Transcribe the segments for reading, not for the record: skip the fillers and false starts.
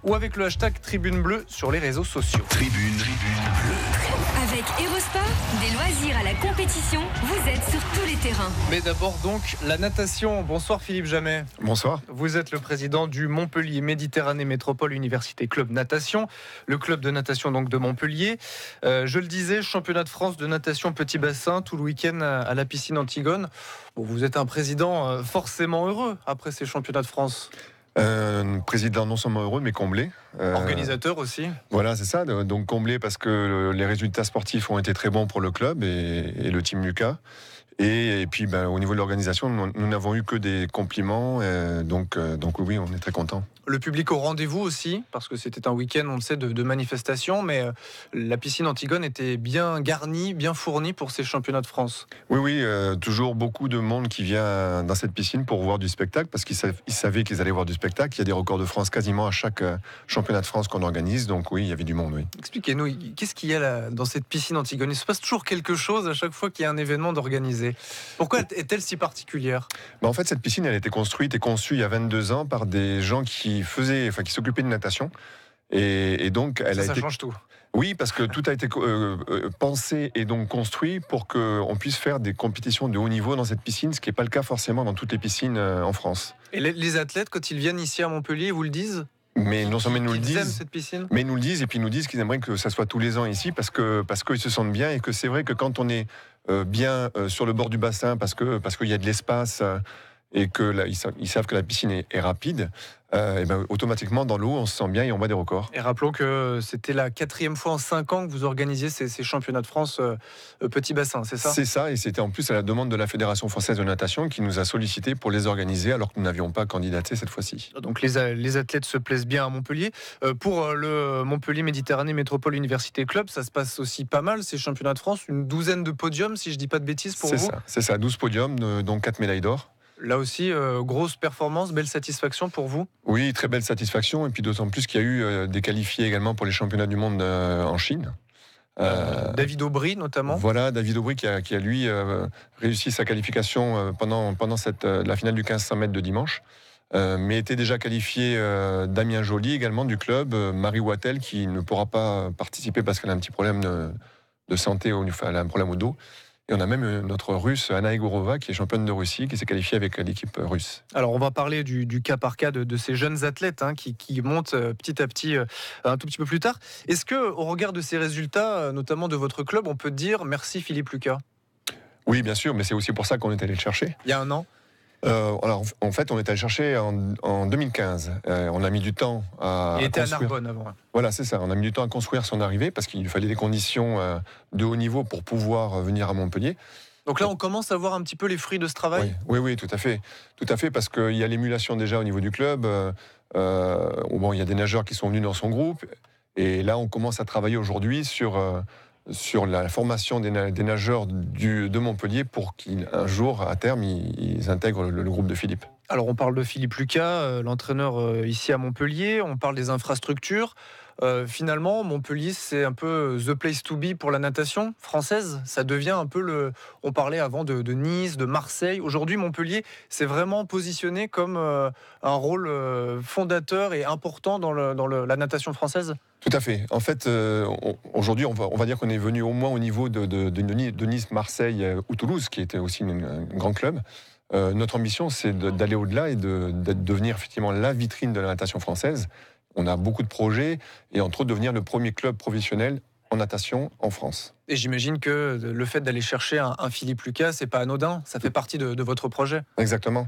ou avec le hashtag Tribune Bleue sur les réseaux sociaux. Tribune Bleue. Avec Erosport, des loisirs à la compétition, vous êtes sur tous les terrains. Mais d'abord donc la natation. Bonsoir Philippe Jamet. Bonsoir. Vous êtes le président du Montpellier Méditerranée Métropole Université Club Natation, le club de natation donc de Montpellier. Je le disais, championnat de France de natation petit bassin tout le week-end à la piscine Antigone. Bon, vous êtes un président forcément heureux après ces championnats de France. Président non seulement heureux mais comblé. Organisateur aussi. Voilà, c'est ça. Donc comblé parce que les résultats sportifs ont été très bons pour le club et le team Lucas. Et puis au niveau de l'organisation, nous n'avons eu que des compliments. Donc oui, on est très contents. Le public au rendez-vous aussi, parce que c'était un week-end, on le sait, de manifestations, mais la piscine Antigone était bien garnie, bien fournie pour ces championnats de France. Oui, toujours beaucoup de monde qui vient dans cette piscine pour voir du spectacle, parce qu'ils savaient qu'ils allaient voir du spectacle. Il y a des records de France quasiment à chaque championnat de France qu'on organise, donc oui, il y avait du monde, oui. Expliquez-nous, qu'est-ce qu'il y a dans cette piscine Antigone ? Il se passe toujours quelque chose à chaque fois qu'il y a un événement d'organiser. Pourquoi est-elle si particulière ? En fait, cette piscine, elle a été construite et conçue il y a 22 ans par des gens qui s'occupaient de natation. Et donc, ça change tout. Oui, parce que tout a été pensé et donc construit pour qu'on puisse faire des compétitions de haut niveau dans cette piscine, ce qui n'est pas le cas forcément dans toutes les piscines en France. Et les athlètes, quand ils viennent ici à Montpellier, ils vous le disent ? Mais non seulement ils nous le disent, cette piscine, mais ils nous le disent et puis ils nous disent qu'ils aimeraient que ça soit tous les ans ici parce qu'ils se sentent bien et que c'est vrai que quand on est bien sur le bord du bassin parce qu'il y a de l'espace et que là, ils savent que la piscine est rapide, et automatiquement dans l'eau on se sent bien et on bat des records. Et rappelons que c'était la 4e fois en 5 ans que vous organisiez ces championnats de France petit bassin, c'est ça ? C'est ça, et c'était en plus à la demande de la Fédération Française de Natation qui nous a sollicité pour les organiser alors que nous n'avions pas candidaté cette fois-ci. Donc les athlètes se plaisent bien à Montpellier. Pour le Montpellier Méditerranée Métropole Université Club, ça se passe aussi pas mal ces championnats de France, une douzaine de podiums si je dis pas de bêtises pour vous. C'est ça, 12 podiums, dont 4 médailles d'or. Là aussi, grosse performance, belle satisfaction pour vous ? Oui, très belle satisfaction, et puis d'autant plus qu'il y a eu des qualifiés également pour les championnats du monde en Chine. David Aubry notamment. Voilà, David Aubry qui a lui réussi sa qualification pendant la finale du 1500 mètres de dimanche. Mais était déjà qualifié Damien Joly également du club, Marie Wattel qui ne pourra pas participer parce qu'elle a un petit problème de santé, elle a un problème au dos. Et on a même notre russe Anna Egorova qui est championne de Russie, qui s'est qualifiée avec l'équipe russe. Alors on va parler du cas par cas de ces jeunes athlètes qui montent petit à petit un tout petit peu plus tard. Est-ce qu'au regard de ces résultats, notamment de votre club, on peut dire merci Philippe Lucas ? Oui, bien sûr, mais c'est aussi pour ça qu'on est allé le chercher. Il y a un an ? Alors, en fait, on est allé chercher en 2015. On a mis du temps à Il était construire. à Narbonne avant. Voilà, c'est ça. On a mis du temps à construire son arrivée parce qu'il fallait des conditions de haut niveau pour pouvoir venir à Montpellier. Donc là, on commence à voir un petit peu les fruits de ce travail. Oui, tout à fait. Tout à fait, parce qu'il y a l'émulation déjà au niveau du club. Il y a des nageurs qui sont venus dans son groupe. Et là, on commence à travailler aujourd'hui sur la formation des nageurs de Montpellier pour qu'un jour, à terme, ils intègrent le groupe de Philippe. Alors on parle de Philippe Lucas, l'entraîneur ici à Montpellier, on parle des infrastructures. Finalement, Montpellier, c'est un peu the place to be pour la natation française. Ça devient un peu on parlait avant de Nice, de Marseille. Aujourd'hui, Montpellier, c'est vraiment positionné comme un rôle fondateur et important dans la natation française. Tout à fait. En fait, aujourd'hui, on va dire qu'on est venu au moins au niveau de Nice, Marseille ou Toulouse, qui était aussi un grand club. Notre ambition, c'est d'aller au-delà et de devenir effectivement la vitrine de la natation française. On a beaucoup de projets et entre autres devenir le premier club professionnel en natation en France. Et j'imagine que le fait d'aller chercher un Philippe Lucas, c'est pas anodin, ça fait partie de votre projet. Exactement.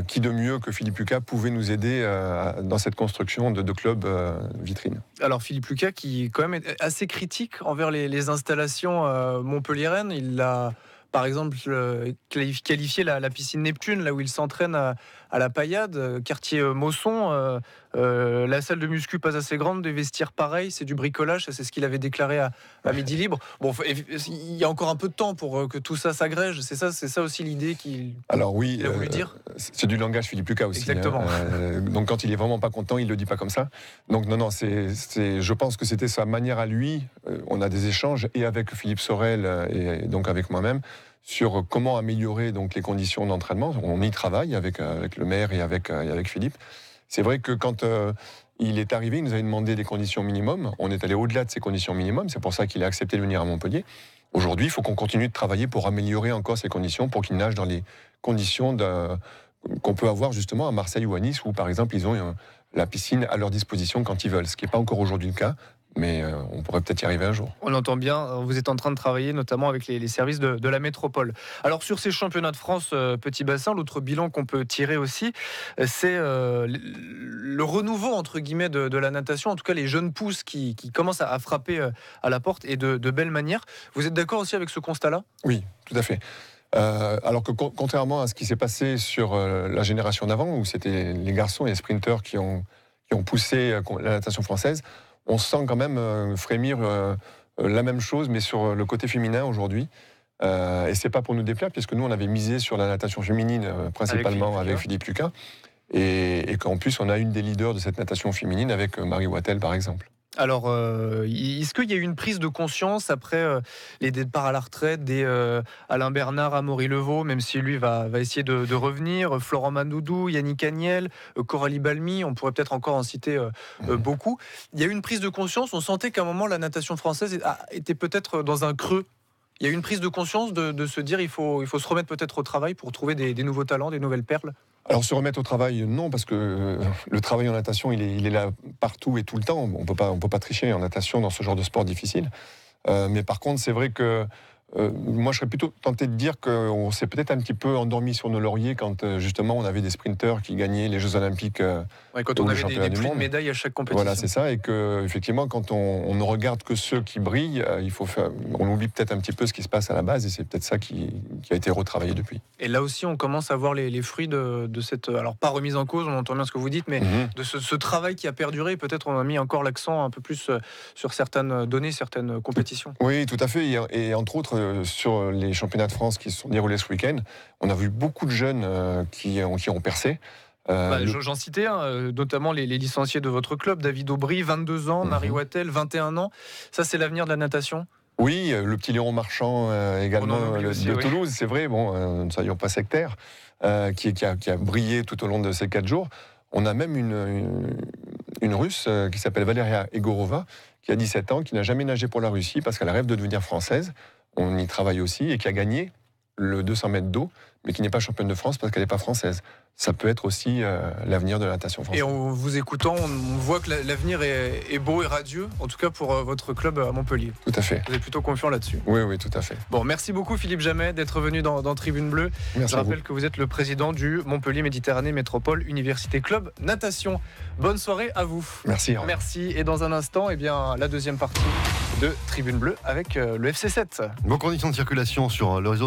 Qui de mieux que Philippe Lucas pouvait nous aider dans cette construction de clubs vitrines. Alors Philippe Lucas qui quand même est assez critique envers les installations montpelliéraines, il a par exemple qualifié la piscine Neptune, là où il s'entraîne à la Paillade, quartier Mausson. La salle de muscu pas assez grande, des vestiaires pareils, c'est du bricolage, c'est ce qu'il avait déclaré à Midi Libre. Bon, il y a encore un peu de temps pour que tout ça s'agrège, c'est ça aussi l'idée qu'il a voulu dire. C'est du langage Philippe Lucas aussi. Exactement. Donc quand il est vraiment pas content, il le dit pas comme ça. Donc non, je pense que c'était sa manière à lui. On a des échanges et avec Philippe Sorel et donc avec moi-même sur comment améliorer donc les conditions d'entraînement. On y travaille avec le maire et avec Philippe. C'est vrai que quand il est arrivé, il nous avait demandé des conditions minimum. On est allé au-delà de ces conditions minimum. C'est pour ça qu'il a accepté de venir à Montpellier. Aujourd'hui, il faut qu'on continue de travailler pour améliorer encore ces conditions, pour qu'il nage dans les conditions qu'on peut avoir justement à Marseille ou à Nice, où par exemple ils ont la piscine à leur disposition quand ils veulent, ce qui n'est pas encore aujourd'hui le cas. Mais on pourrait peut-être y arriver un jour. On entend bien, vous êtes en train de travailler notamment avec les services de la métropole. Alors sur ces championnats de France petit bassin, l'autre bilan qu'on peut tirer aussi, c'est le renouveau entre guillemets de la natation, en tout cas les jeunes pousses qui commencent à frapper à la porte et de belle manière. Vous êtes d'accord aussi avec ce constat-là ? Oui, tout à fait. Alors que contrairement à ce qui s'est passé sur la génération d'avant, où c'était les garçons et les sprinteurs qui ont poussé la natation française, on sent quand même frémir la même chose, mais sur le côté féminin aujourd'hui. Et c'est pas pour nous déplaire, puisque nous, on avait misé sur la natation féminine, principalement avec Philippe Lucas. Et qu'en plus, on a une des leaders de cette natation féminine avec Marie Wattel, par exemple. Alors, est-ce qu'il y a eu une prise de conscience après les départs à la retraite des Alain Bernard, Amaury Levaux, même si lui va essayer de revenir, Florent Mandoudou, Yannick Agnel, Coralie Balmy, on pourrait peut-être encore en citer beaucoup. Il y a eu une prise de conscience, on sentait qu'à un moment la natation française était peut-être dans un creux. Il y a eu une prise de conscience de se dire il faut se remettre peut-être au travail pour trouver des nouveaux talents, des nouvelles perles. Alors se remettre au travail, non, parce que le travail en natation, il est là partout et tout le temps. On peut pas tricher en natation dans ce genre de sport difficile. Mais par contre, c'est vrai que moi, je serais plutôt tenté de dire qu'on s'est peut-être un petit peu endormi sur nos lauriers quand justement on avait des sprinteurs qui gagnaient les Jeux Olympiques. Quand on avait des prix de médailles à chaque compétition. Voilà, c'est ça. Et que effectivement, quand on ne regarde que ceux qui brillent, on oublie peut-être un petit peu ce qui se passe à la base. Et c'est peut-être ça qui a été retravaillé depuis. Et là aussi, on commence à voir les fruits de cette, alors pas remise en cause, on entend bien ce que vous dites, mais de ce travail qui a perduré. Peut-être on a mis encore l'accent un peu plus sur certaines données, certaines compétitions. Oui, tout à fait. Et entre autres, sur les championnats de France qui se sont déroulés ce week-end, on a vu beaucoup de jeunes qui ont percé. J'en citais un, notamment les licenciés de votre club, David Aubry, 22 ans, Marie Wattel, 21 ans. Ça, c'est l'avenir de la natation ? Oui, le petit Léon Marchand également de Toulouse, c'est vrai, ne soyons pas sectaires, qui a brillé tout au long de ces 4 jours. On a même une Russe qui s'appelle Valeria Egorova, qui a 17 ans, qui n'a jamais nagé pour la Russie parce qu'elle rêve de devenir française. On y travaille aussi et qui a gagné le 200 mètres d'eau, mais qui n'est pas championne de France parce qu'elle n'est pas française. Ça peut être aussi l'avenir de la natation française. Et en vous écoutant, on voit que l'avenir est beau et radieux, en tout cas pour votre club à Montpellier. Tout à fait. Vous êtes plutôt confiant là-dessus. Oui, tout à fait. Bon, merci beaucoup Philippe Jamet d'être venu dans Tribune Bleue. Merci. Je rappelle que vous êtes le président du Montpellier Méditerranée Métropole Université Club Natation. Bonne soirée à vous. Merci. Merci. Et dans un instant, la deuxième partie de Tribune Bleue avec le FC7. Bonnes conditions de circulation sur le réseau